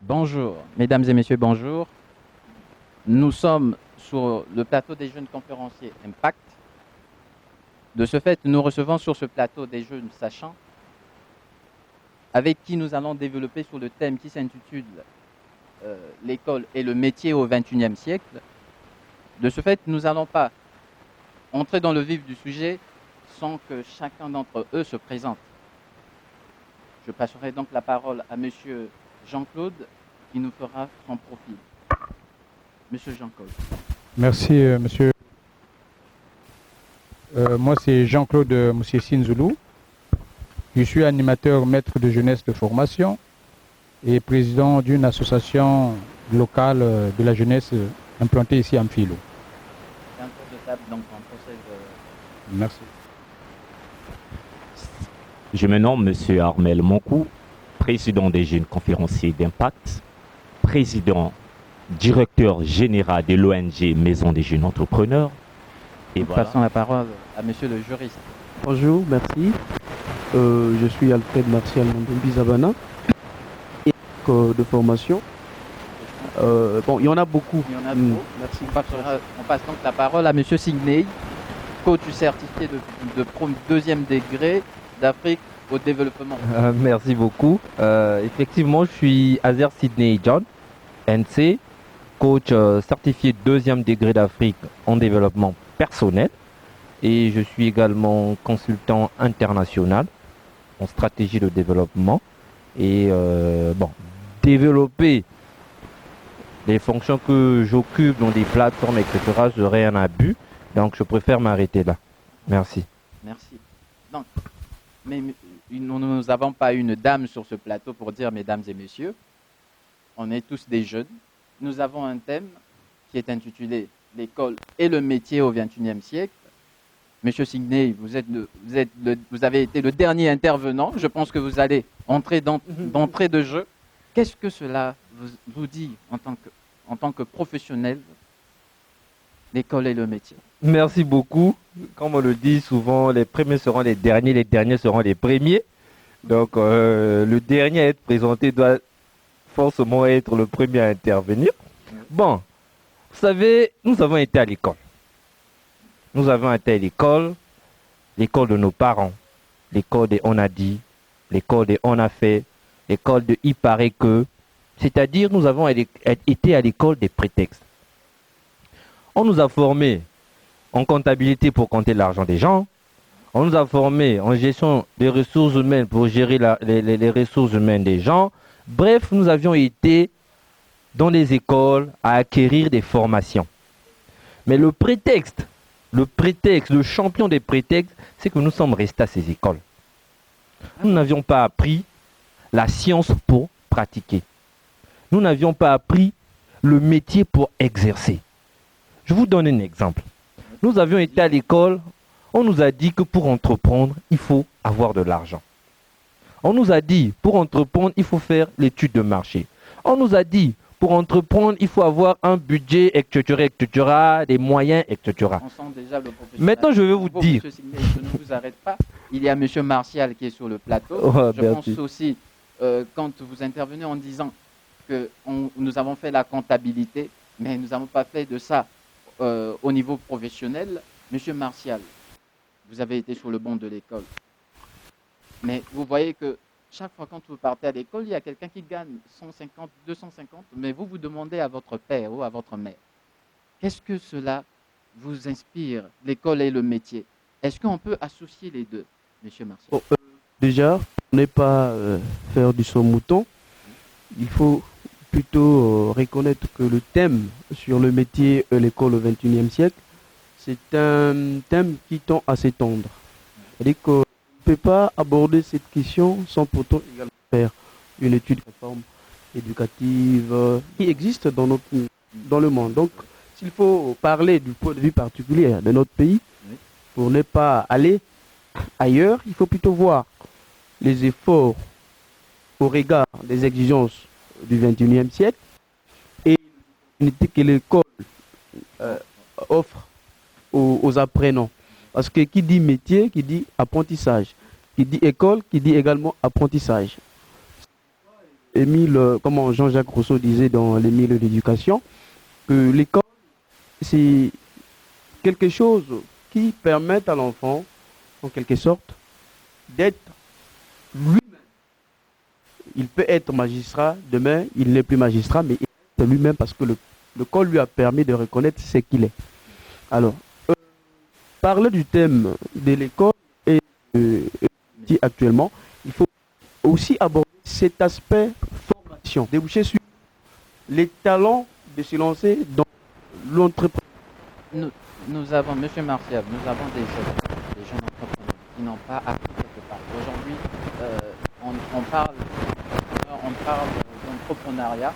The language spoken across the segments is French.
Bonjour, mesdames et messieurs, bonjour. Nous sommes sur le plateau des jeunes conférenciers Impact. De ce fait, nous recevons sur ce plateau des jeunes sachants avec qui nous allons développer sur le thème qui s'intitule l'école et le métier au XXIe siècle. De ce fait, nous n'allons pas entrer dans le vif du sujet sans que chacun d'entre eux se présente. Je passerai donc la parole à monsieur Jean-Claude qui nous fera son profil. Monsieur Jean-Claude. Merci, monsieur. Moi, c'est Jean-Claude Moussiessine Zoulou. Je suis animateur maître de jeunesse de formation et président d'une association locale de la jeunesse implantée ici à Mfilo. C'est un tour de table, donc on procède. Merci. Je me nomme monsieur Armel Monkou, président des jeunes conférenciers d'Impact, président, directeur général de l'ONG Maison des jeunes entrepreneurs. Et voilà. Passons la parole à monsieur le juriste. Bonjour, merci. Je suis Alfred Martial Mondembi Zabana, de formation. Bon, il y en a beaucoup. Il y en a beaucoup. Merci. On passe donc la parole à monsieur Signey, coach certifié de deuxième degré d'Afrique au développement. Merci beaucoup. Effectivement, je suis Azer Sidney John, NC, coach certifié deuxième degré d'Afrique en développement personnel. Et je suis également consultant international en stratégie de développement. Et développer les fonctions que j'occupe dans des plateformes, etc., serait un abus. Donc, je préfère m'arrêter là. Merci. Merci. Donc, mais nous n'avons pas une dame sur ce plateau pour dire, mesdames et messieurs, on est tous des jeunes. Nous avons un thème qui est intitulé « L'école et le métier au XXIe siècle ». Monsieur Signey, vous avez été le dernier intervenant. Je pense que vous allez entrer d'entrée de jeu. Qu'est-ce que cela vous dit en tant que professionnel, l'école et le métier? Merci beaucoup. Comme on le dit souvent, les premiers seront les derniers seront les premiers. Donc, le dernier à être présenté doit forcément être le premier à intervenir. Bon, vous savez, nous avons été à l'école. Nous avons été à l'école de nos parents, l'école de on a dit, l'école de on a fait, l'école de il paraît que. C'est-à-dire, nous avons été à l'école des prétextes. On nous a formés en comptabilité pour compter l'argent des gens. On nous a formés en gestion des ressources humaines pour gérer les ressources humaines des gens. Bref, nous avions été dans les écoles à acquérir des formations. Mais le champion des prétextes, c'est que nous sommes restés à ces écoles. Nous n'avions pas appris la science pour pratiquer. Nous n'avions pas appris le métier pour exercer. Je vous donne un exemple. Nous avions été à l'école, on nous a dit que pour entreprendre, il faut avoir de l'argent. On nous a dit, pour entreprendre, il faut faire l'étude de marché. On nous a dit, pour entreprendre, il faut avoir un budget, etc., des moyens, etc. On sent déjà le professionnel. Maintenant, je vais vous dire. Monsieur Signey, je ne vous arrête pas. Il y a monsieur Martial qui est sur le plateau. Je pense aussi, quand vous intervenez en disant que nous avons fait la comptabilité, mais nous n'avons pas fait de ça au niveau professionnel. Monsieur Martial, vous avez été sur le banc de l'école. Mais vous voyez que chaque fois quand vous partez à l'école, il y a quelqu'un qui gagne 150, 250, mais vous demandez à votre père ou à votre mère. Qu'est-ce que cela vous inspire, l'école et le métier? Est-ce qu'on peut associer les deux, monsieur Martial? Déjà, on n'est pas faire du son mouton. Il faut plutôt reconnaître que le thème sur le métier et l'école au XXIe siècle, c'est un thème qui tend à s'étendre. C'est-à-dire qu'on ne peut pas aborder cette question sans pourtant également faire une étude de réforme éducative qui existe dans le monde. Donc, s'il faut parler du point de vue particulier de notre pays, pour ne pas aller ailleurs, il faut plutôt voir les efforts au regard des exigences du XXIe siècle et l'opportunité que l'école offre aux apprenants. Parce que qui dit métier, qui dit apprentissage, qui dit école, qui dit également apprentissage. comment Jean-Jacques Rousseau disait dans l'Émile de l'éducation, que l'école, c'est quelque chose qui permet à l'enfant, en quelque sorte, d'être lui-même. Il peut être magistrat, demain, il n'est plus magistrat, mais il est lui-même parce que l'école lui a permis de reconnaître ce qu'il est. Alors, parler du thème de l'école et actuellement, il faut aussi aborder cet aspect formation, déboucher sur les talents de se lancer dans l'entrepreneuriat. Nous avons, Monsieur Martial, nous avons des jeunes entrepreneurs qui n'ont pas appris quelque part. Aujourd'hui, on parle d'entrepreneuriat.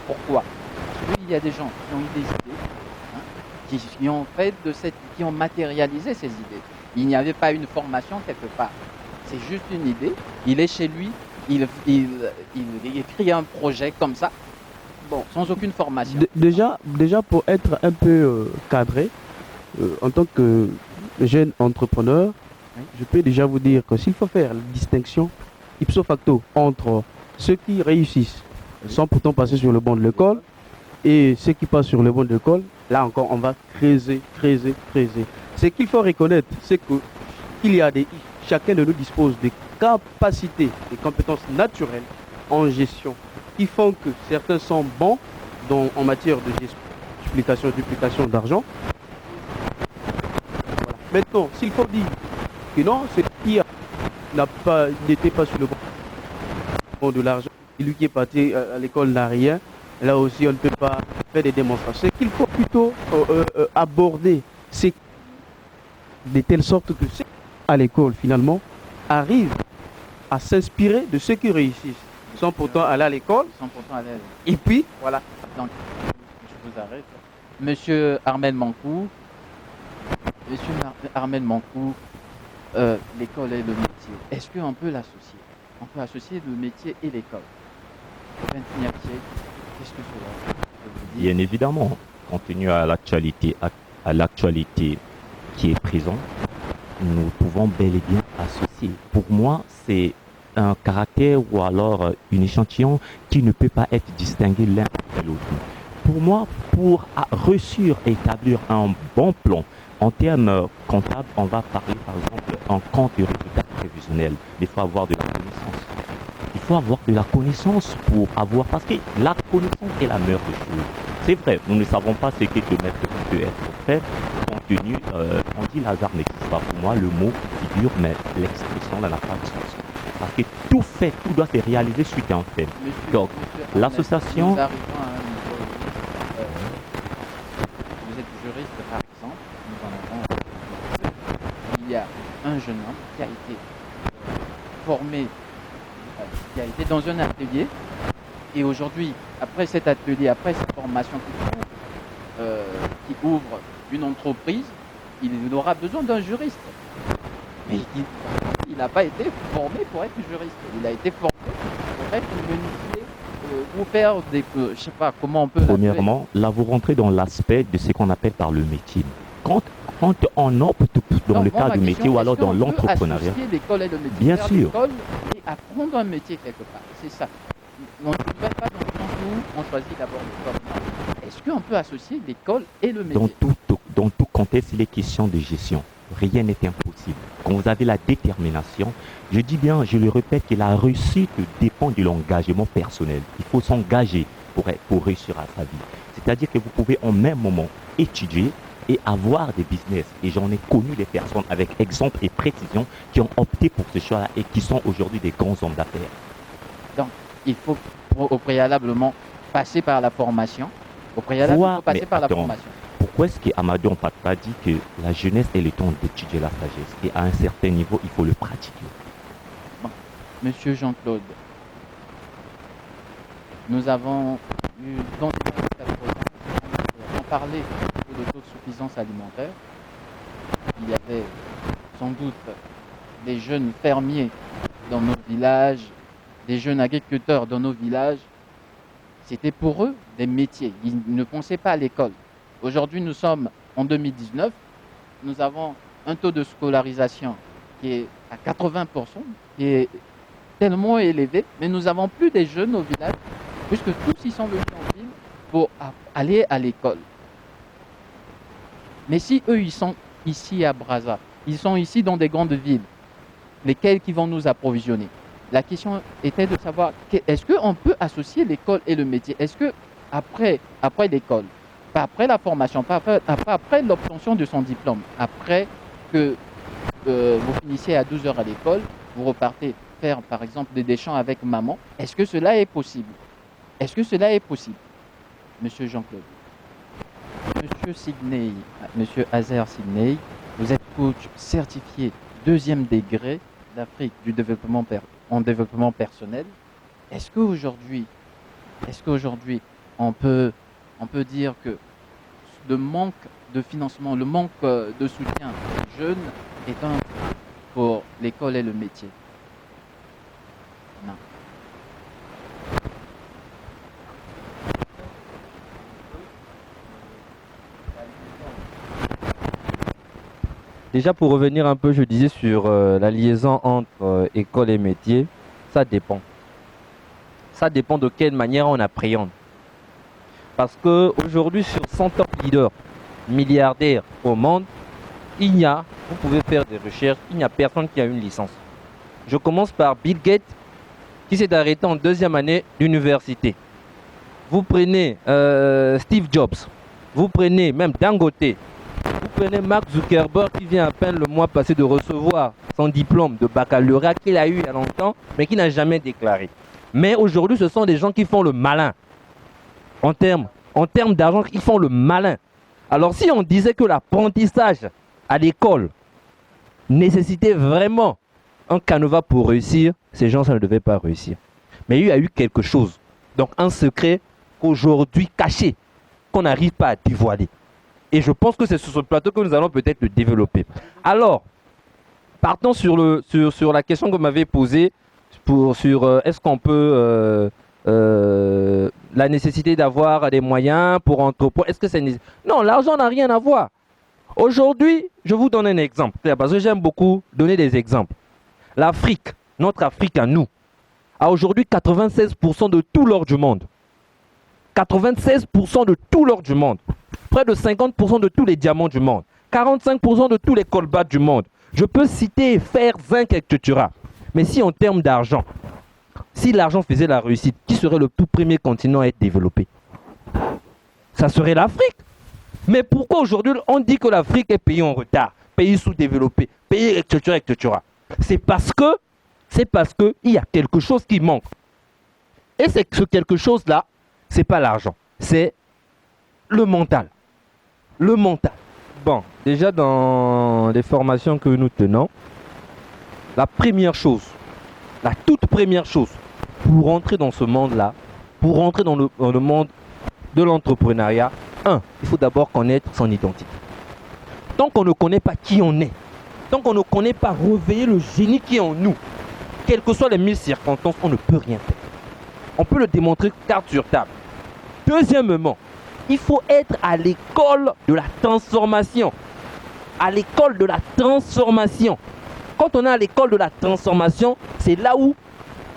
Pourquoi? Parce qu'il y a des gens qui ont eu des idées, qui ont matérialisé ces idées. Il n'y avait pas une formation quelque part. C'est juste une idée. Il est chez lui, il écrit un projet comme ça, sans aucune formation. Déjà, pour être un peu cadré, en tant que jeune entrepreneur, je peux déjà vous dire que s'il faut faire la distinction ipso facto entre ceux qui réussissent sans pourtant passer sur le banc de l'école et ceux qui passent sur le banc de l'école, là encore on va creuser. Ce qu'il faut reconnaître, c'est que chacun de nous dispose des capacités, des compétences naturelles en gestion qui font que certains sont bons en matière de gestion, duplication d'argent. Voilà. Maintenant, s'il faut dire que non, c'est qui n'était pas sur le banc de l'argent, et lui qui est parti à l'école n'a rien, là aussi on ne peut pas faire des démonstrations. C'est qu'il faut plutôt aborder de telle sorte que ceux à l'école finalement arrivent à s'inspirer de ceux qui réussissent, sans pourtant aller à l'école. Et puis, voilà. Donc, je vous arrête. Monsieur Armel Mankou, l'école et le métier, est-ce qu'on peut l'associer? On peut associer le métier et l'école. Au XXIe siècle, qu'est-ce que cela veut dire? Bien évidemment, compte tenu à l'actualité qui est présente, nous pouvons bel et bien associer. Pour moi, c'est un caractère ou alors une échantillon qui ne peut pas être distingué l'un de l'autre. Pour moi, pour réussir à établir un bon plan, en termes comptables, on va parler par exemple en compte de résultats prévisionnels. Il faut avoir de la connaissance. Il faut avoir de la connaissance pour avoir, parce que la connaissance est la meilleure des choses. C'est vrai, nous ne savons pas ce qu'est de mettre peut être fait, compte tenu, on dit Lazare n'existe pas. Pour moi, le mot figure, mais l'expression n'a pas de sens. Parce que tout doit se réaliser suite à un fait. Donc, l'association... Nous arrivons à un niveau, vous êtes juriste par exemple, nous en avons, il y a un jeune homme qui a été formé, qui a été dans un atelier, et aujourd'hui, après cet atelier, après cette formation qui ouvre une entreprise, il aura besoin d'un juriste. Mais il n'a pas été formé pour être juriste. Il a été formé pour être menuisier ou faire des... je ne sais pas comment on peut... Premièrement, là, vous rentrez dans l'aspect de ce qu'on appelle par le métier. Quand on opte dans le cas du métier ou alors dans l'entrepreneuriat, l'école et le métier, bien sûr, l'école et apprendre un métier quelque part. C'est ça. On ne va pas dans le sens où on choisit d'abord l'école. Est-ce qu'on peut associer l'école et le métier? Dans tout contexte, il est question de gestion. Rien n'est impossible. Quand vous avez la détermination, je dis bien, je le répète, que la réussite dépend de l'engagement personnel. Il faut s'engager pour réussir à sa vie. C'est-à-dire que vous pouvez en même moment étudier et avoir des business. Et j'en ai connu des personnes avec exemple et précision qui ont opté pour ce choix-là et qui sont aujourd'hui des grands hommes d'affaires. Donc, il faut au préalablement passer par la formation. Au préalable, il faut passer par la formation. Pourquoi est-ce qu'Amadou Ampatpa dit que la jeunesse est le temps d'étudier la sagesse et à un certain niveau, il faut le pratiquer? Bon. Monsieur Jean-Claude, nous avons eu dans on parlait de l'autosuffisance alimentaire. Il y avait sans doute des jeunes fermiers dans nos villages, des jeunes agriculteurs dans nos villages. C'était pour eux des métiers. Ils ne pensaient pas à l'école. Aujourd'hui, nous sommes en 2019. Nous avons un taux de scolarisation qui est à 80%, qui est tellement élevé, mais nous n'avons plus des jeunes au village, puisque tous ils sont venus en ville pour aller à l'école. Mais si eux, ils sont ici à Brazza, ils sont ici dans des grandes villes, lesquelles qui vont nous approvisionner? La question était de savoir, est-ce qu'on peut associer l'école et le métier? Est-ce que après l'école, pas après la formation, pas après l'obtention de son diplôme, après que vous finissiez à 12 heures à l'école, vous repartez faire par exemple des chants avec maman, est-ce que cela est possible? Est-ce que cela est possible, Monsieur Jean-Claude? Monsieur Sidney, Monsieur Azer Sidney, vous êtes coach certifié 2e degré d'Afrique du développement en développement personnel. Est-ce qu'aujourd'hui, on peut dire que le manque de financement, le manque de soutien aux jeunes est un frein pour l'école et le métier? Non. Déjà, pour revenir un peu, je disais sur la liaison entre école et métier, ça dépend. Ça dépend de quelle manière on appréhende. Parce qu'aujourd'hui, sur 100 top leaders milliardaires au monde, vous pouvez faire des recherches, il n'y a personne qui a une licence. Je commence par Bill Gates, qui s'est arrêté en 2e année d'université. Vous prenez Steve Jobs, vous prenez même Dangote, vous prenez Mark Zuckerberg qui vient à peine le mois passé de recevoir son diplôme de baccalauréat qu'il a eu il y a longtemps, mais qui n'a jamais déclaré. Mais aujourd'hui, ce sont des gens qui font le malin. En termes d'argent, ils font le malin. Alors si on disait que l'apprentissage à l'école nécessitait vraiment un canevas pour réussir, ces gens, ça ne devait pas réussir. Mais il y a eu quelque chose. Donc un secret aujourd'hui caché, qu'on n'arrive pas à dévoiler. Et je pense que c'est sur ce plateau que nous allons peut-être le développer. Alors, partons sur la question que vous m'avez posée, sur est-ce qu'on peut... la nécessité d'avoir des moyens pour entreprendre. Est-ce que c'est nécessaire? Non, l'argent n'a rien à voir. Aujourd'hui, je vous donne un exemple, parce que j'aime beaucoup donner des exemples. L'Afrique, notre Afrique à nous, a aujourd'hui 96% de tout l'or du monde. 96% de tout l'or du monde. Près de 50% de tous les diamants du monde. 45% de tous les colbats du monde. Je peux citer fer, zinc, etc. Mais si en termes d'argent, si l'argent faisait la réussite, qui serait le tout premier continent à être développé? Ça serait l'Afrique. Mais pourquoi aujourd'hui on dit que l'Afrique est pays en retard, pays sous-développé, pays etc. etc. C'est parce que il y a quelque chose qui manque. Et c'est ce quelque chose-là, c'est pas l'argent, c'est le mental. Le mental. Bon, déjà dans les formations que nous tenons, la première chose, la toute première chose, pour rentrer dans ce monde-là, pour rentrer dans le monde de l'entrepreneuriat, il faut d'abord connaître son identité. Tant qu'on ne connaît pas qui on est, tant qu'on ne connaît pas réveiller le génie qui est en nous, quelles que soient les 1000 circonstances, on ne peut rien faire. On peut le démontrer carte sur table. Deuxièmement, il faut être à l'école de la transformation. À l'école de la transformation. Quand on est à l'école de la transformation, c'est là où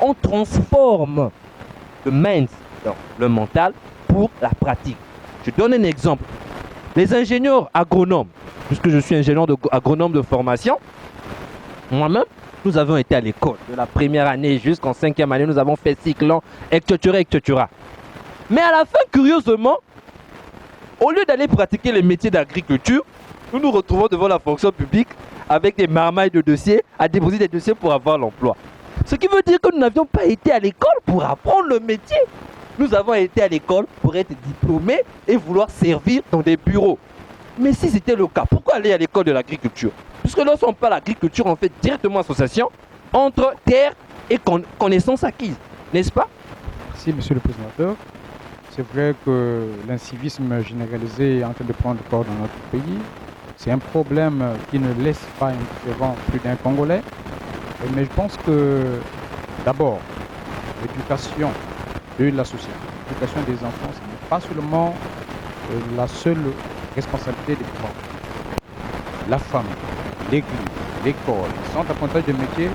on transforme le mind, donc le mental, pour la pratique. Je donne un exemple. Les ingénieurs agronomes, puisque je suis ingénieur agronome de formation, moi-même, nous avons été à l'école de la première année jusqu'en 5e année, nous avons fait cycle long, etc., etc. Mais à la fin, curieusement, au lieu d'aller pratiquer les métiers d'agriculture, nous nous retrouvons devant la fonction publique avec des marmailles de dossiers, à déposer des dossiers pour avoir l'emploi. Ce qui veut dire que nous n'avions pas été à l'école pour apprendre le métier. Nous avons été à l'école pour être diplômés et vouloir servir dans des bureaux. Mais si c'était le cas, pourquoi aller à l'école de l'agriculture? Puisque lorsqu'on parle d'agriculture, on fait directement association entre terre et connaissances acquises. N'est-ce pas? Merci, monsieur le président. C'est vrai que l'incivisme généralisé est en train de prendre corps dans notre pays. C'est un problème qui ne laisse pas indifférent plus d'un Congolais. Mais je pense que, d'abord, l'éducation de la société, l'éducation des enfants, ce n'est pas seulement la seule responsabilité des parents. La famille, l'église, l'école, les centres d'apprentissage de métiers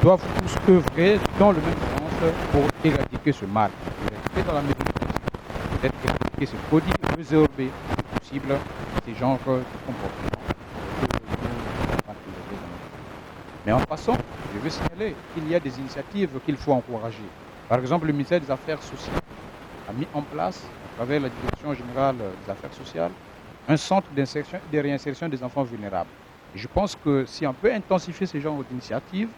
doivent tous œuvrer dans le même sens pour éradiquer ce mal, éradiquer dans la mesure du possible, peut-être éradiquer ce produit, résorber si possible ces genres de comportements. Mais en passant, je veux signaler qu'il y a des initiatives qu'il faut encourager. Par exemple, le ministère des Affaires sociales a mis en place, à travers la Direction générale des Affaires sociales, un centre d'insertion et de réinsertion des enfants vulnérables. Et je pense que si on peut intensifier ce genre d'initiatives,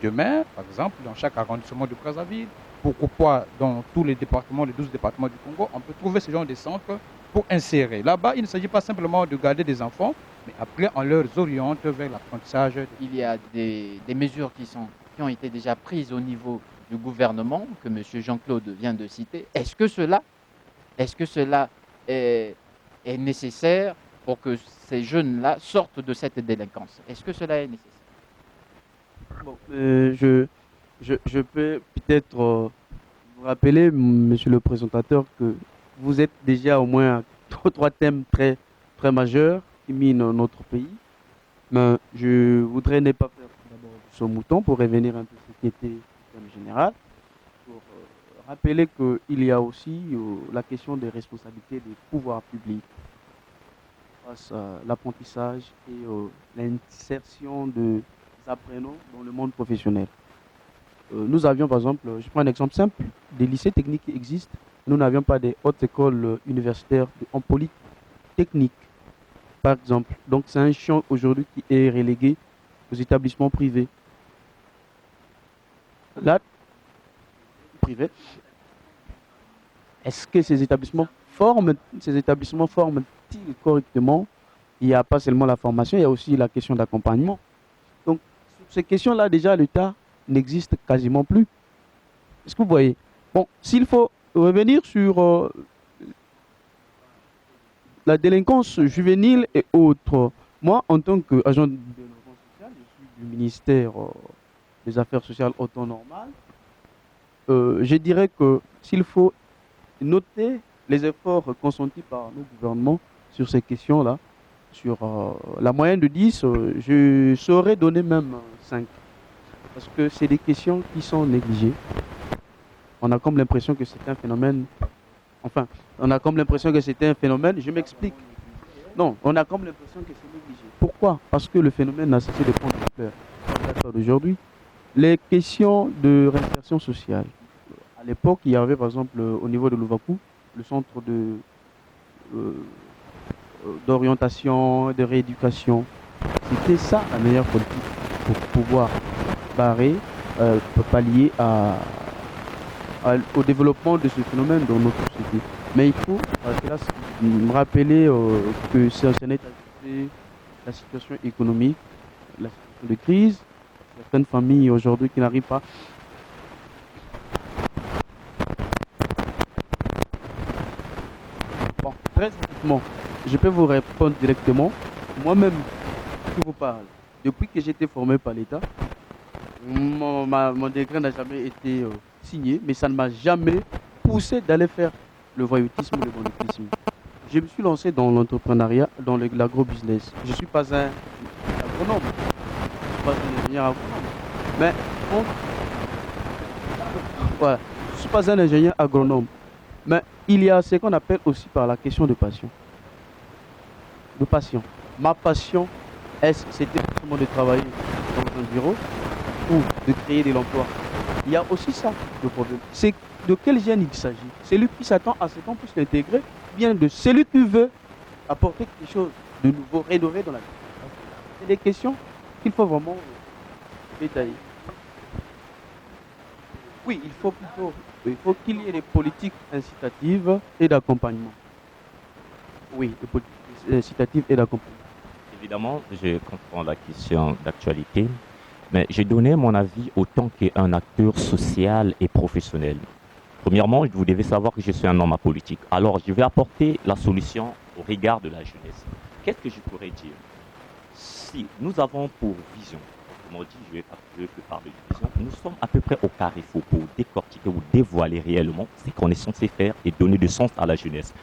demain, par exemple, dans chaque arrondissement de Brazzaville, pourquoi pas dans tous les départements, les 12 départements du Congo, on peut trouver ce genre de centres pour insérer. Là-bas, il ne s'agit pas simplement de garder des enfants, mais après, on leur oriente vers l'apprentissage. Il y a des mesures qui ont été déjà prises au niveau du gouvernement, que M. Jean-Claude vient de citer. Est-ce que cela est nécessaire pour que ces jeunes-là sortent de cette délinquance? Est-ce que cela est nécessaire? Bon, je peux peut-être vous rappeler, monsieur le présentateur, que vous êtes déjà au moins à trois thèmes très, très majeurs qui minent notre pays. Mais je voudrais ne pas faire d'abord ce mouton pour revenir un peu sur ce qui était le thème général, pour rappeler qu'il y a aussi la question des responsabilités des pouvoirs publics face à l'apprentissage et l'insertion des apprenants dans le monde professionnel. Nous avions par exemple, je prends un exemple simple, des lycées techniques qui existent. Nous n'avions pas des hautes écoles universitaires en polytechnique, par exemple. Donc c'est un champ aujourd'hui qui est relégué aux établissements privés. Là, privé. Est-ce que ces établissements forment-ils correctement? Il n'y a pas seulement la formation, il y a aussi la question d'accompagnement. Donc, sur ces questions-là, déjà, l'État n'existe quasiment plus. Est-ce que vous voyez? Bon, s'il faut revenir sur la délinquance juvénile et autres, moi, en tant qu'agent de développement social, je suis du ministère des Affaires sociales au temps normal, je dirais que s'il faut noter les efforts consentis par nos gouvernements sur ces questions-là, sur la moyenne de 10, je saurais donner même 5. Parce que c'est des questions qui sont négligées. On a comme l'impression que c'est un phénomène... Enfin, on a comme l'impression que c'était un phénomène... Je m'explique. Non, on a comme l'impression que c'est négligé. Pourquoi? Parce que le phénomène n'a cessé de prendre l'ampleur d'aujourd'hui. Les questions de réinsertion sociale. À l'époque, il y avait par exemple au niveau de Louvakou, le centre d'orientation, de rééducation. C'était ça la meilleure politique pour pouvoir barrer, pallier au développement de ce phénomène dans notre société. Mais il faut me rappeler que ce n'est pas la situation économique, la situation de crise, certaines familles aujourd'hui qui n'arrivent pas. Bon, très rapidement, je peux vous répondre directement. Moi-même, je vous parle. Depuis que j'ai été formé par l'État, mon décret n'a jamais été signé, mais ça ne m'a jamais poussé d'aller faire le voyoutisme ou le banditisme. Je me suis lancé dans l'entrepreneuriat, dans l'agro-business. Je ne suis pas un agronome, je ne suis pas un ingénieur agronome. Mais voilà, je ne suis pas un ingénieur agronome. Mais il y a ce qu'on appelle aussi par la question de passion. De passion. Ma passion, c'était justement de travailler dans un bureau ou de créer de l'emploi. Il y a aussi ça, le problème. C'est de quel gène il s'agit? Celui qui s'attend à ce qu'on puisse l'intégrer, bien de celui qui veut apporter quelque chose de nouveau, rénové dans la vie. C'est des questions qu'il faut vraiment détailler. Oui, il faut qu'il y ait des politiques incitatives et d'accompagnement. Oui, des politiques incitatives et d'accompagnement. Évidemment, je comprends la question d'actualité, mais j'ai donné mon avis autant qu'un acteur social et professionnel. Premièrement, vous devez savoir que je suis un homme apolitique. Alors, je vais apporter la solution au regard de la jeunesse. Qu'est-ce que je pourrais dire? Si nous avons pour vision, comme on dit, je vais parler de vision, nous sommes à peu près au carrefour pour décortiquer ou dévoiler réellement ce qu'on est censé faire et donner du sens à la jeunesse.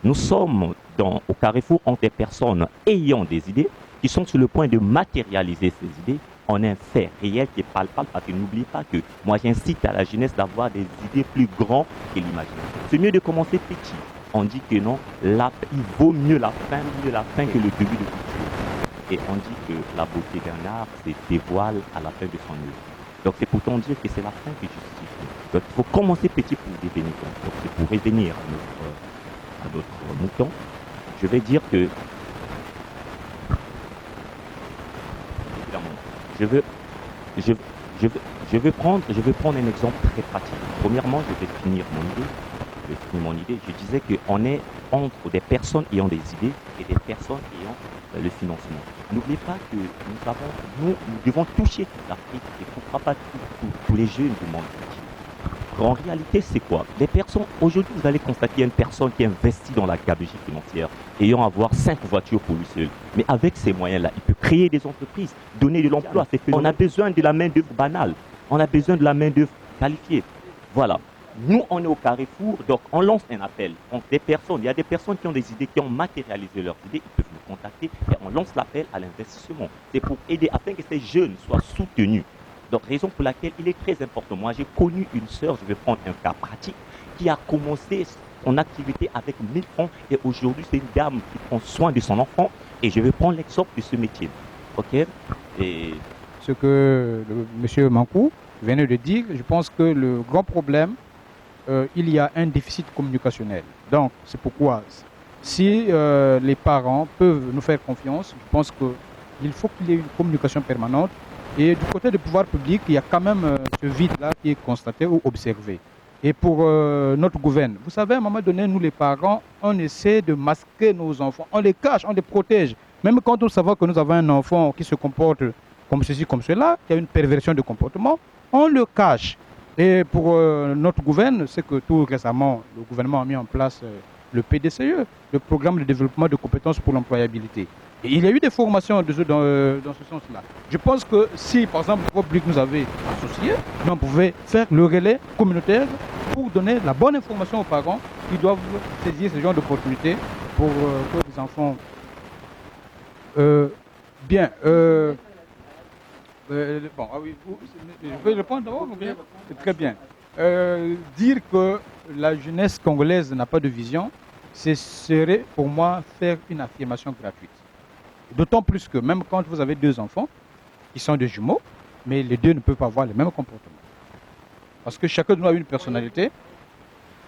Nous sommes au carrefour entre des personnes ayant des idées qui sont sur le point de matérialiser ces idées on a un fait réel qui est palpable, parce que n'oubliez pas que moi j'incite à la jeunesse d'avoir des idées plus grandes que l'imaginaire. C'est mieux de commencer petit. On dit que non, il vaut mieux la fin que le début de toute chose. Et on dit que la beauté d'un art se dévoile à la fin de son œuvre. Donc c'est pourtant dire que c'est la fin qui justifie. Donc il faut commencer petit pour devenir grand. Donc c'est pour revenir à notre mouton. Je vais dire que je vais prendre un exemple très pratique. Premièrement, je vais finir mon idée. Je disais qu'on est entre des personnes ayant des idées et des personnes ayant le financement. N'oubliez pas que nous devons toucher toute l'Afrique et pourquoi pas tous les jeunes du monde entier. En réalité, c'est quoi? Les personnes, aujourd'hui, vous allez constater une personne qui investit dans la gabegie financière, ayant à avoir 5 voitures pour lui seul. Mais avec ces moyens-là, il peut créer des entreprises, donner de l'emploi. On a besoin de la main-d'œuvre banale. On a besoin de la main-d'œuvre qualifiée. Voilà. Nous, on est au carrefour, donc on lance un appel. Donc, il y a des personnes qui ont des idées, qui ont matérialisé leurs idées, ils peuvent nous contacter et on lance l'appel à l'investissement. C'est pour aider, afin que ces jeunes soient soutenus. Donc, raison pour laquelle il est très important. Moi, j'ai connu une sœur, je vais prendre un cas pratique, qui a commencé son activité avec 1000 francs et aujourd'hui, c'est une dame qui prend soin de son enfant et je vais prendre l'exemple de ce métier. OK? Et ce que M. Mankou venait de dire, je pense que le grand problème, il y a un déficit communicationnel. Donc, c'est pourquoi, si les parents peuvent nous faire confiance, je pense qu'il faut qu'il y ait une communication permanente. Et du côté du pouvoir public, il y a quand même ce vide-là qui est constaté ou observé. Et pour notre gouvernement, vous savez, à un moment donné, nous les parents, on essaie de masquer nos enfants. On les cache, on les protège. Même quand on sait que nous avons un enfant qui se comporte comme ceci, comme cela, qui a une perversion de comportement, on le cache. Et pour notre gouvernement, c'est que tout récemment, le gouvernement a mis en place le PDCE, le programme de développement de compétences pour l'employabilité. Et il y a eu des formations dans ce sens-là. Je pense que si, par exemple, le public nous avait associés, nous on pouvait faire le relais communautaire pour donner la bonne information aux parents qui doivent saisir ce genre d'opportunités pour que les enfants... bien. Bon, ah oui, je vais répondre d'abord. Très bien. Dire que la jeunesse congolaise n'a pas de vision, ce serait pour moi faire une affirmation gratuite. D'autant plus que même quand vous avez 2 enfants, qui sont des jumeaux, mais les 2 ne peuvent pas avoir le même comportement. Parce que chacun de nous a une personnalité.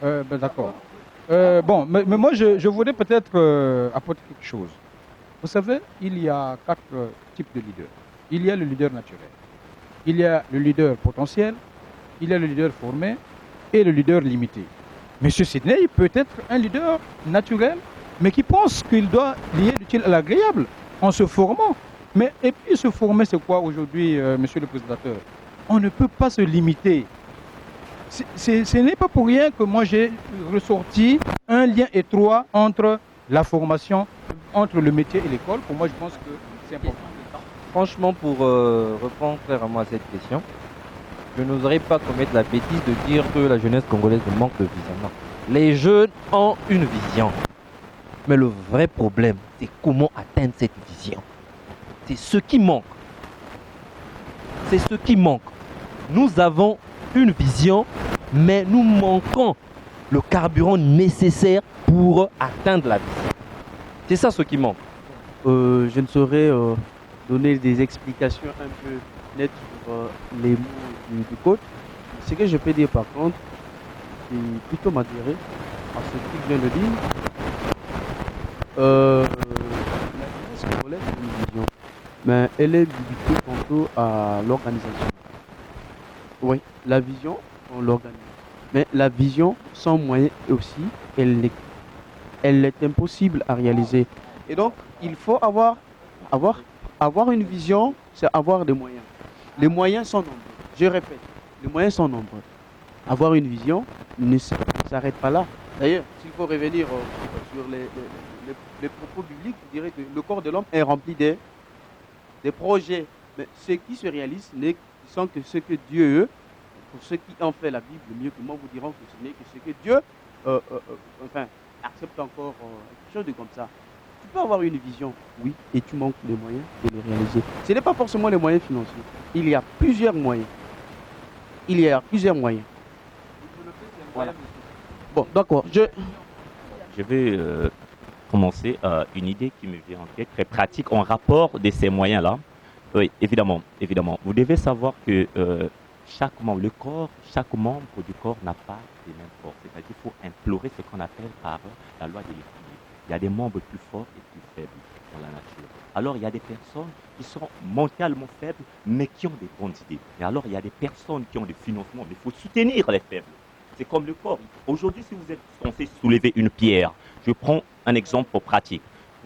D'accord. Bon, mais moi, je voudrais peut-être apporter quelque chose. Vous savez, il y a 4 types de leaders. Il y a le leader naturel. Il y a le leader potentiel, il y a le leader formé et le leader limité. Monsieur Sidney peut être un leader naturel, mais qui pense qu'il doit lier l'utile à l'agréable en se formant. Mais et puis se former, c'est quoi aujourd'hui, monsieur le présentateur? On ne peut pas se limiter. Ce n'est pas pour rien que moi j'ai ressorti un lien étroit entre la formation, entre le métier et l'école. Pour moi, je pense que c'est important. Franchement, pour répondre clairement à cette question, je n'oserais pas commettre la bêtise de dire que la jeunesse congolaise manque de vision. Non. Les jeunes ont une vision. Mais le vrai problème, c'est comment atteindre cette vision. C'est ce qui manque. C'est ce qui manque. Nous avons une vision, mais nous manquons le carburant nécessaire pour atteindre la vision. C'est ça ce qui manque. Je ne saurais donner des explications un peu nettes sur les mots du coach. Ce que je peux dire par contre, c'est plutôt m'adhérer à ce qu'il vient de dire. La jeunesse congolaise a une vision, mais elle est limitée tantôt à l'organisation. Oui, la vision, on l'organise. Mais la vision, sans moyens aussi, elle est impossible à réaliser. Et donc, il faut avoir une vision, c'est avoir des moyens. Les moyens sont nombreux. Je répète, les moyens sont nombreux. Avoir une vision ne s'arrête pas là. D'ailleurs, s'il faut revenir sur les propos bibliques, je dirais que le corps de l'homme est rempli des projets. Mais ce qui se réalise n'est sont que ce que Dieu, pour ceux qui ont fait la Bible mieux que moi, vous diront que ce n'est que ce que Dieu accepte encore quelque chose de comme ça. Tu peux avoir une vision, oui, et tu manques les moyens de les réaliser. Ce n'est pas forcément les moyens financiers. Il y a plusieurs moyens. Voilà. Bon, d'accord. Je vais commencer une idée qui me vient en tête, très pratique, en rapport de ces moyens-là. Oui, évidemment. Vous devez savoir que chaque membre du corps n'a pas les mêmes forces. C'est-à-dire qu'il faut implorer ce qu'on appelle par la loi de l'équilibre. Il y a des membres plus forts et plus faibles dans la nature. Alors, il y a des personnes qui sont mentalement faibles, mais qui ont des bonnes idées. Et alors, il y a des personnes qui ont des financements, mais il faut soutenir les faibles. C'est comme le corps. Aujourd'hui, si vous êtes censé soulever une pierre, je prends un exemple pratique.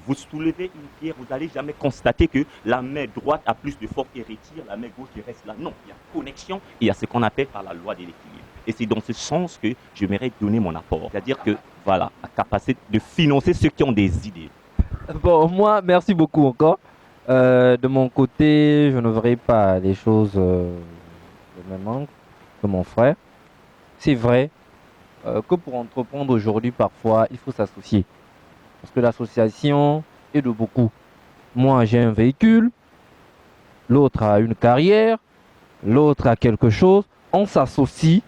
Vous soulevez une pierre, vous n'allez jamais constater que la main droite a plus de force et retire, la main gauche qui reste là. Non, il y a connexion, et il y a ce qu'on appelle par la loi de l'équilibre. Et c'est dans ce sens que j'aimerais donner mon apport. C'est-à-dire que, voilà, la capacité de financer ceux qui ont des idées. Bon, moi, merci beaucoup encore. De mon côté, je ne verrai pas les choses de même angle que mon frère. C'est vrai que pour entreprendre aujourd'hui, parfois, il faut s'associer. Parce que l'association est de beaucoup. Moi, j'ai un véhicule, l'autre a une carrière, l'autre a quelque chose. On s'associe,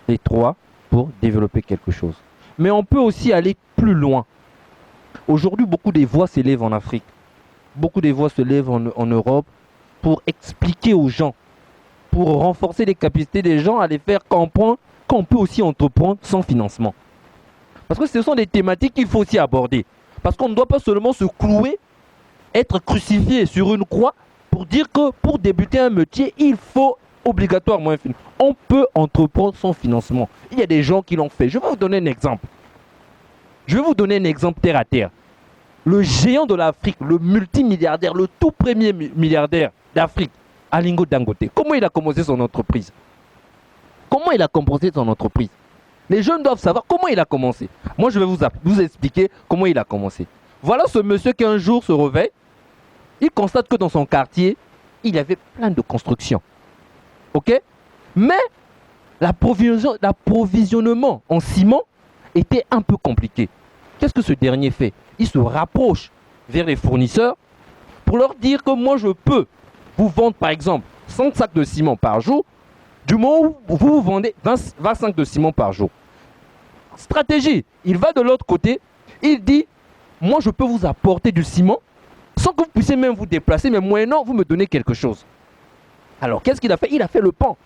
les trois, pour développer quelque chose. Mais on peut aussi aller plus loin. Aujourd'hui, beaucoup de voix s'élèvent en Afrique. Beaucoup de voix se lèvent en Europe pour expliquer aux gens, pour renforcer les capacités des gens à les faire comprendre qu'on peut aussi entreprendre sans financement. Parce que ce sont des thématiques qu'il faut aussi aborder. Parce qu'on ne doit pas seulement se clouer, être crucifié sur une croix pour dire que pour débuter un métier, il faut obligatoirement un financement. On peut entreprendre sans financement. Il y a des gens qui l'ont fait. Je vais vous donner un exemple. Terre à terre. Le géant de l'Afrique, le multimilliardaire, le tout premier milliardaire d'Afrique, Alingo Dangote. Comment il a commencé son entreprise? Les jeunes doivent savoir comment il a commencé. Moi, je vais vous expliquer comment il a commencé. Voilà ce monsieur qui un jour se réveille. Il constate que dans son quartier, il y avait plein de constructions. OK? Mais l'approvisionnement en ciment était un peu compliqué. Qu'est-ce que ce dernier fait? Il se rapproche vers les fournisseurs pour leur dire que moi, je peux vous vendre, par exemple, 100 sacs de ciment par jour, du moment où vous vendez 20 sacs de ciment par jour. Stratégie, il va de l'autre côté, il dit, moi je peux vous apporter du ciment sans que vous puissiez même vous déplacer, mais moyennant vous me donnez quelque chose. Alors qu'est-ce qu'il a fait? Il a fait le pan.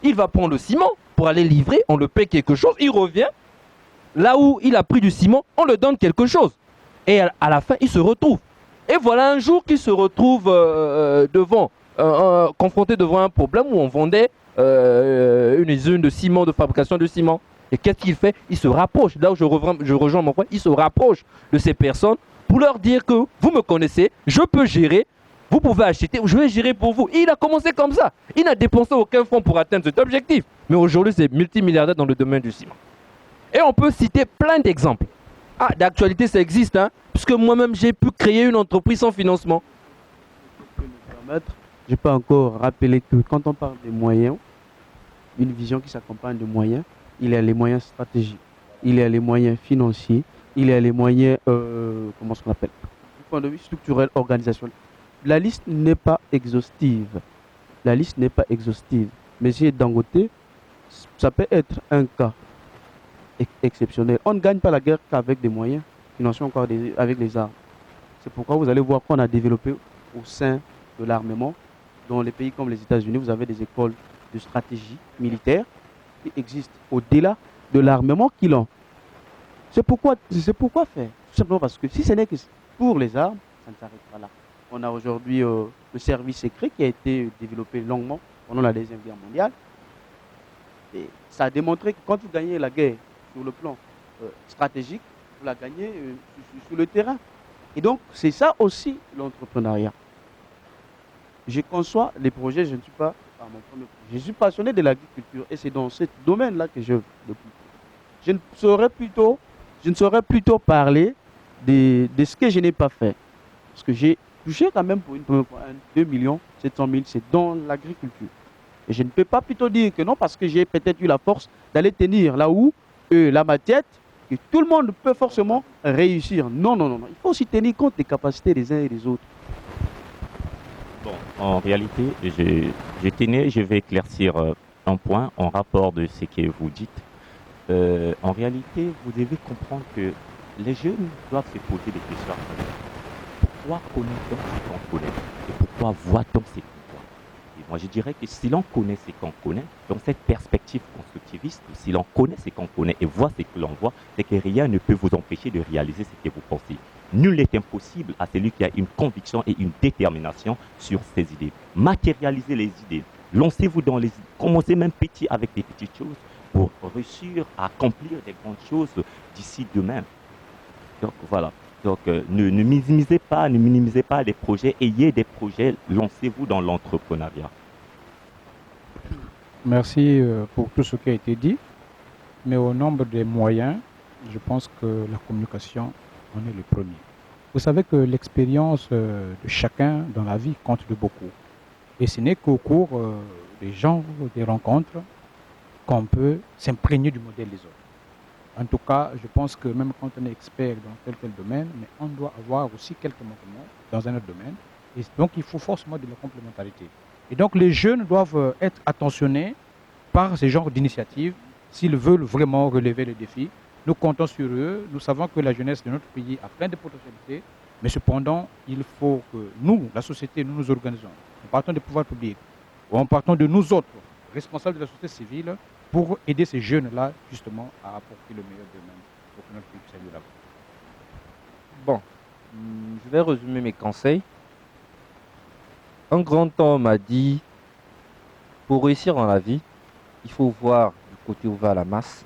Il va prendre le ciment pour aller livrer, on le paie quelque chose, il revient, là où il a pris du ciment, on le donne quelque chose. Et à la fin, il se retrouve. Et voilà un jour qu'il se retrouve confronté devant un problème où on vendait une usine de ciment, de fabrication de ciment. Et qu'est-ce qu'il fait? Il se rapproche, là où je rejoins mon frère, il se rapproche de ces personnes pour leur dire que vous me connaissez, je peux gérer, vous pouvez acheter, je vais gérer pour vous. Et il a commencé comme ça. Il n'a dépensé aucun fonds pour atteindre cet objectif. Mais aujourd'hui, c'est multimilliardaire dans le domaine du ciment. Et on peut citer plein d'exemples. Ah, d'actualité, ça existe, hein, puisque moi-même, j'ai pu créer une entreprise sans financement. Je peux encore rappeler que quand on parle des moyens, une vision qui s'accompagne de moyens, il y a les moyens stratégiques, il y a les moyens financiers, il y a les moyens, comment est-ce qu'on appelle, du point de vue structurel, organisationnel. La liste n'est pas exhaustive. Monsieur Dangote, ça peut être un cas exceptionnel. On ne gagne pas la guerre qu'avec des moyens financiers, encore avec les armes. C'est pourquoi vous allez voir qu'on a développé au sein de l'armement, dans les pays comme les États-Unis, vous avez des écoles de stratégie militaire qui existent au-delà de l'armement qu'ils ont. C'est pourquoi faire? Tout simplement parce que si ce n'est que pour les armes, ça ne s'arrête pas là. On a aujourd'hui le service secret qui a été développé longuement pendant la Deuxième Guerre mondiale. Et ça a démontré que quand vous gagnez la guerre sur le plan stratégique, vous la gagnez sur le terrain. Et donc, c'est ça aussi l'entrepreneuriat. Je conçois les projets, je ne suis pas à mon premier projet. Je suis passionné de l'agriculture et c'est dans ce domaine-là que je le plus. Je ne saurais plutôt parler de ce que je n'ai pas fait. Parce que j'ai touché quand même pour une première fois 2 700 000, c'est dans l'agriculture. Et je ne peux pas plutôt dire que non parce que j'ai peut-être eu la force d'aller tenir là où la matière que tout le monde peut forcément réussir. Non, non, non, non. Il faut aussi tenir compte des capacités des uns et des autres. Bon, en réalité, je vais éclaircir un point en rapport de ce que vous dites. En réalité, vous devez comprendre que les jeunes doivent se poser des questions. Pourquoi connaît-on ce qu'on connaît et pourquoi voit-on ce qu'on voit? Et moi, je dirais que si l'on connaît ce qu'on connaît, dans cette perspective constructiviste, si l'on connaît ce qu'on connaît et voit ce que l'on voit, c'est que rien ne peut vous empêcher de réaliser ce que vous pensez. Nul n'est impossible à celui qui a une conviction et une détermination sur ses idées. Matérialisez les idées. Lancez-vous dans les idées. Commencez même petit avec des petites choses pour réussir à accomplir des grandes choses d'ici demain. Donc voilà. Donc ne minimisez pas les projets. Ayez des projets. Lancez-vous dans l'entrepreneuriat. Merci pour tout ce qui a été dit. Mais au nombre des moyens, je pense que la communication en est le premier. Vous savez que l'expérience de chacun dans la vie compte de beaucoup. Et ce n'est qu'au cours des gens, des rencontres, qu'on peut s'imprégner du modèle des autres. En tout cas, je pense que même quand on est expert dans tel domaine, mais on doit avoir aussi quelques manquements dans un autre domaine. Et donc, il faut forcément de la complémentarité. Et donc, les jeunes doivent être attentionnés par ce genre d'initiatives s'ils veulent vraiment relever les défis. Nous comptons sur eux. Nous savons que la jeunesse de notre pays a plein de potentialités. Mais cependant, il faut que nous, la société, nous nous organisons. En partant des pouvoirs publics ou en partant de nous autres, responsables de la société civile, pour aider ces jeunes-là, justement, à apporter le meilleur d'eux-mêmes pour que notre pays puisse aller là-bas. Bon, je vais résumer mes conseils. Un grand homme m'a dit, pour réussir dans la vie, il faut voir du côté où va la masse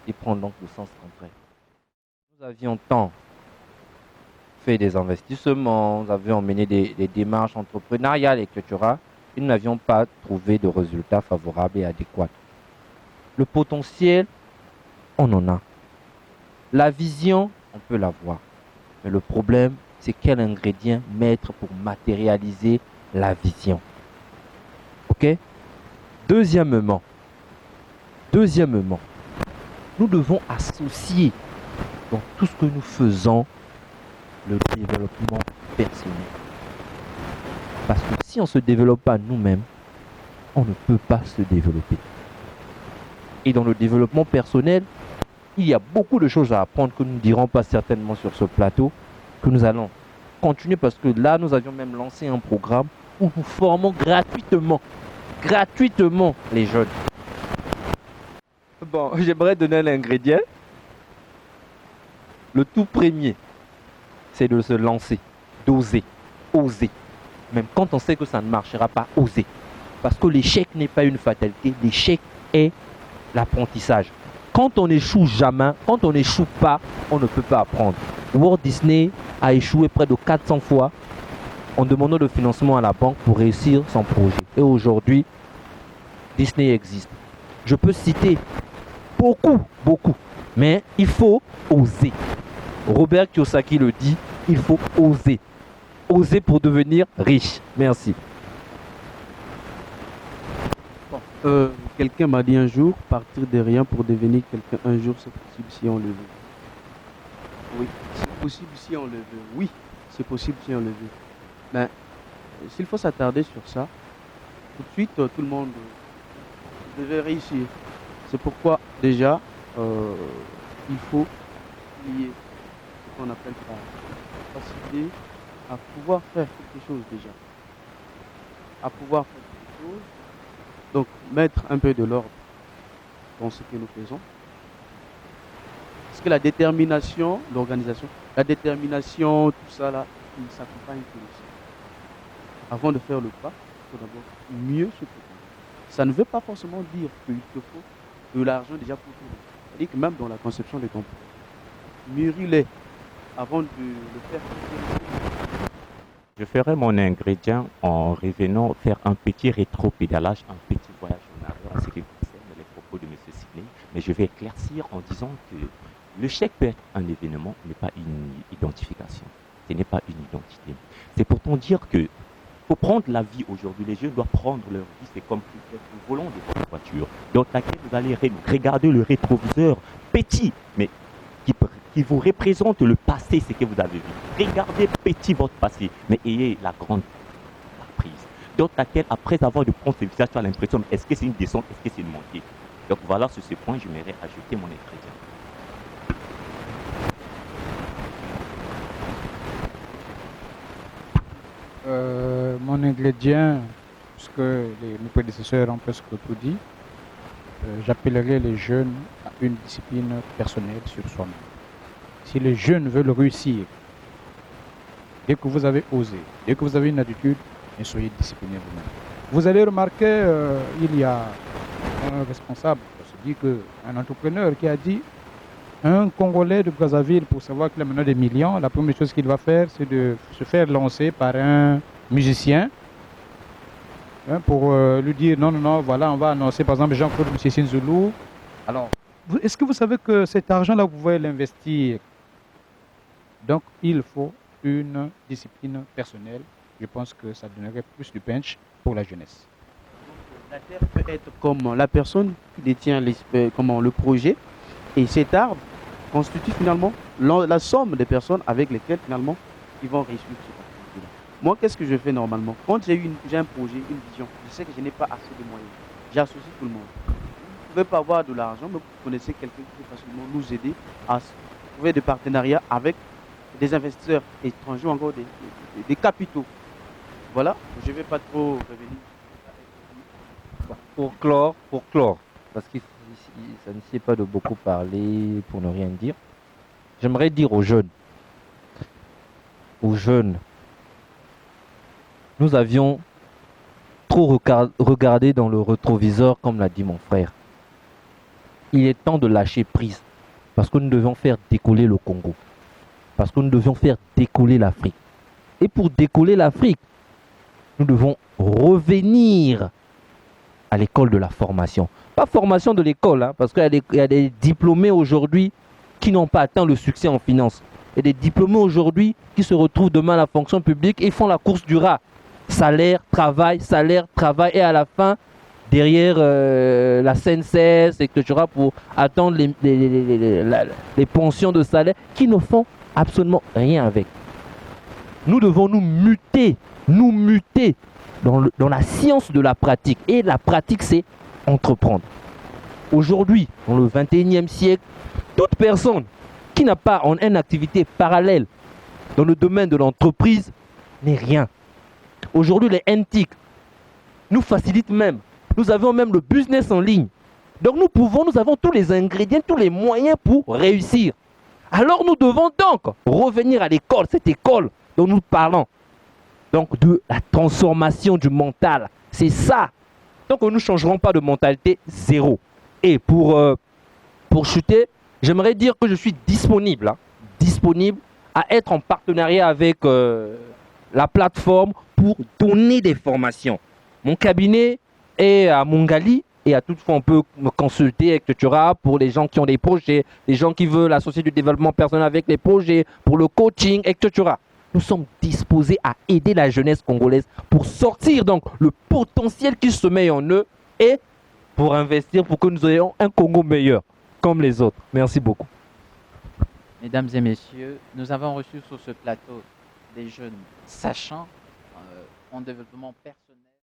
et prendre donc le sens contraire. Nous avions tant fait des investissements, nous avions mené des démarches entrepreneuriales, etc. Et nous n'avions pas trouvé de résultats favorables et adéquats. Le potentiel, on en a. La vision, on peut l'avoir. Mais le problème, c'est quel ingrédient mettre pour matérialiser la vision. Ok? Deuxièmement, nous devons associer dans tout ce que nous faisons le développement personnel. Parce que si on ne se développe pas nous-mêmes, on ne peut pas se développer. Et dans le développement personnel, il y a beaucoup de choses à apprendre que nous ne dirons pas certainement sur ce plateau, que nous allons continuer parce que là, nous avions même lancé un programme où nous formons gratuitement les jeunes. Bon, j'aimerais donner l'ingrédient. Le tout premier, c'est de se lancer, d'oser, oser. Même quand on sait que ça ne marchera pas, oser. Parce que l'échec n'est pas une fatalité, l'échec est l'apprentissage. Quand on n'échoue jamais, quand on n'échoue pas, on ne peut pas apprendre. Walt Disney a échoué près de 400 fois en demandant de financement à la banque pour réussir son projet. Et aujourd'hui, Disney existe. Je peux citer beaucoup, mais il faut oser. Robert Kiyosaki le dit, il faut oser. Oser pour devenir riche. Merci. Quelqu'un m'a dit un jour, partir de rien pour devenir quelqu'un un jour, c'est possible si on le veut. Oui, c'est possible si on le veut. Oui, c'est possible si on le veut. Mais s'il faut s'attarder sur ça, tout de suite, tout le monde devait réussir. C'est pourquoi déjà, il faut lier ce qu'on appelle la capacité à pouvoir faire quelque chose déjà. À pouvoir faire quelque chose. Donc, mettre un peu de l'ordre dans ce que nous faisons. Parce que la détermination, l'organisation, la détermination, tout ça là, il s'accompagne de ça. Avant de faire le pas, il faut d'abord mieux se préparer. Ça ne veut pas forcément dire qu'il te faut de l'argent déjà pour tout. C'est-à-dire que même dans la conception de ton projet, mûris-les avant de le faire. Je ferai mon ingrédient en revenant faire un petit rétro-pédalage, un petit voyage en arrière à ce qui concerne les propos de M. Sidney. Mais je vais éclaircir en disant que le chèque peut être un événement, mais pas une identification. Ce n'est pas une identité. C'est pourtant dire que pour prendre la vie aujourd'hui, les jeunes doivent prendre leur vie. C'est comme si vous êtes au volant de votre voiture, dans laquelle vous allez regarder le rétroviseur petit, mais qui vous représente le passé, ce que vous avez vu. Regardez petit votre passé, mais ayez la grande prise. D'autres laquelle, après avoir de prendre ces visages, tu as l'impression, est-ce que c'est une descente, est-ce que c'est une montée? Donc voilà, sur ce point, j'aimerais ajouter mon ingrédient. Mon ingrédient, puisque mes prédécesseurs ont presque tout dit, j'appellerai les jeunes à une discipline personnelle sur soi-même. Si les jeunes veulent réussir, dès que vous avez osé, dès que vous avez une attitude, soyez disciplinés vous-même. Vous allez remarquer, il y a un responsable, je dis qu'un entrepreneur qui a dit un Congolais de Brazzaville, pour savoir qu'il a maintenant des millions, la première chose qu'il va faire, c'est de se faire lancer par un musicien pour lui dire non, voilà, on va annoncer par exemple Jean-Claude Moussissine Zoulou. Alors, est-ce que vous savez que cet argent-là, vous pouvez l'investir? Donc, il faut une discipline personnelle. Je pense que ça donnerait plus de punch pour la jeunesse. La terre peut être comme la personne qui détient le projet, et cet arbre constitue finalement la somme des personnes avec lesquelles finalement ils vont réussir ce projet. Moi, qu'est-ce que je fais normalement? Quand j'ai un projet, une vision, je sais que je n'ai pas assez de moyens. J'associe tout le monde. Vous ne pouvez pas avoir de l'argent, mais vous connaissez quelqu'un qui peut facilement nous aider à trouver des partenariats avec des investisseurs étrangers ou encore des capitaux. Voilà, je ne vais pas trop revenir. Pour clore, parce que ça ne sait pas de beaucoup parler pour ne rien dire, j'aimerais dire aux jeunes, nous avions trop regardé dans le rétroviseur, comme l'a dit mon frère. Il est temps de lâcher prise, parce que nous devions faire décoller le Congo, parce que nous devions faire décoller l'Afrique. Et pour décoller l'Afrique, nous devons revenir à l'école de la formation. Pas formation de l'école, hein, parce qu'il y a des diplômés aujourd'hui qui n'ont pas atteint le succès en finance. Il y a des diplômés aujourd'hui qui se retrouvent demain à la fonction publique et font la course du rat. Salaire, travail, et à la fin, derrière la CNCS, etc., pour attendre les pensions de salaire, qui ne font absolument rien avec. Nous devons nous muter dans la science de la pratique. Et la pratique, c'est entreprendre. Aujourd'hui, dans le 21e siècle, toute personne qui n'a pas une activité parallèle dans le domaine de l'entreprise n'est rien. Aujourd'hui, les NTIC nous facilitent même. Nous avons même le business en ligne. Donc nous avons tous les ingrédients, tous les moyens pour réussir. Alors nous devons donc revenir à l'école, cette école dont nous parlons. Donc de la transformation du mental. C'est ça. Donc nous ne changerons pas de mentalité zéro. Et pour chuter, j'aimerais dire que je suis disponible à être en partenariat avec la plateforme pour donner des formations. Mon cabinet est à Mongali et à toute fois on peut me consulter, etc. pour les gens qui ont des projets, les gens qui veulent associer du développement personnel avec les projets, pour le coaching, etc. Nous sommes disposés à aider la jeunesse congolaise pour sortir donc le potentiel qui se met en eux et pour investir pour que nous ayons un Congo meilleur comme les autres. Merci beaucoup. Mesdames et messieurs, nous avons reçu sur ce plateau des jeunes sachants en développement personnel.